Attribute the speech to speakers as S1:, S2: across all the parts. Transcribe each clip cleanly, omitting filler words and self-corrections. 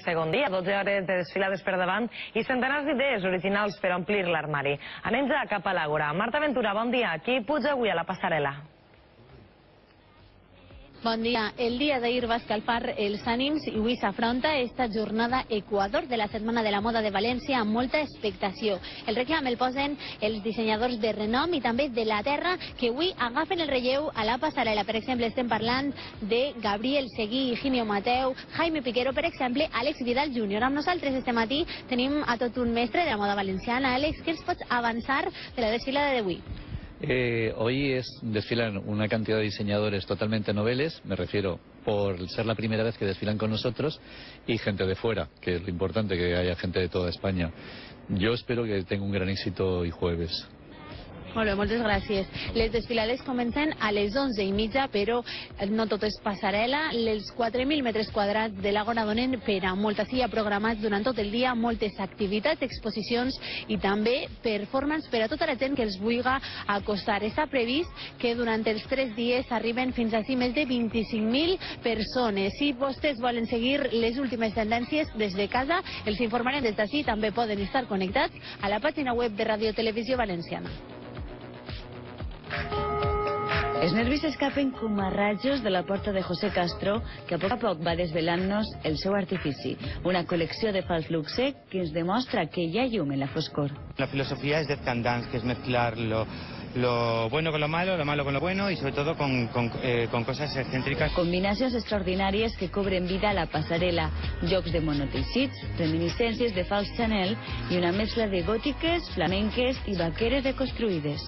S1: segon dia, 12 hores de desfilades per davant i centenars d'idees originals per omplir l'armari. Anem ja cap a l'Àgora. Marta Ventura, bon dia. Qui puja avui a la passarel·la?
S2: Bon dia. El dia d'ahir va escalfar els ànims i avui s'afronta esta jornada Equador de la Setmana de la Moda de València amb molta expectació. El reclam el posen els dissenyadors de renom i també de la terra que avui agafen el relleu a la passarel·la. Per exemple, estem parlant de Gabriel Seguí, Higinio Mateu, Jaime Piquero, per exemple, Àlex Vidal Jr. Amb nosaltres este matí tenim a tot un mestre de la moda valenciana. Àlex, què ens pots avançar de la desfilada d'avui?
S3: Hoy desfilan una cantidad de diseñadores totalmente noveles, me refiero por ser la primera vez que desfilan con nosotros, y gente de fuera, que es lo importante, que haya gente de toda España. Yo espero que tenga un gran éxito hoy jueves.
S2: Molt bé, moltes gràcies. Les desfilades comencen a les 11:30, però no tot és passarel·la. Els 4.000 metres quadrats de l'Àgora donen per a molta. Hi ha programats durant tot el dia moltes activitats, exposicions i també performance per a tota la gent que els vulgui acostar. Està previst que durant els 3 dies arriben fins a més de 25.000 persones. Si vostès volen seguir les últimes tendències des de casa, els informarem des d'ací. També poden estar connectats a la pàgina web de Radio Televisió Valenciana.
S4: Els nervis escapen com a rajos de la porta de José Castro, que a poc va desvelant-nos el seu artifici. Una col·lecció de fals luxe que ens demostra que hi ha llum en la foscor.
S5: La filosofía es Death Can Dance, que es mezclar lo bueno con lo malo con lo bueno y sobre todo con cosas excéntricas.
S4: Combinacions extraordinàries que cobren vida a la passarel·la, jocs de monoteixits, reminiscències de fals Chanel i una mescla de gòtiques, flamenques i vaqueres reconstruïdes.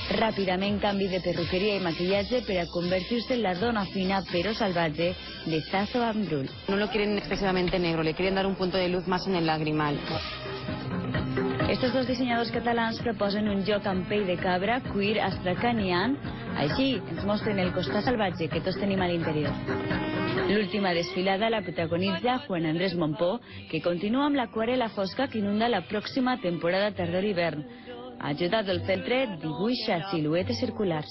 S4: Ràpidament canvi de perruqueria i maquillatge per a convertir-se en la dona fina però salvatge de Zazo Ambrul.
S6: No lo quieren excesivamente negro, le quieren dar un punto de luz más en el lagrimal.
S4: Estos dos dissenyadors catalans proposen un joc amb pell de cabra, cuir astracanian, així ens mostren el costat salvatge que tots tenim a l'interior. L'última desfilada la protagonitza Juan Andrés Mompó, que continua amb l'aquarel·la fosca que inunda la pròxima temporada tardor-hivern. Ajudat del centre, dibuixa siluetes circulars.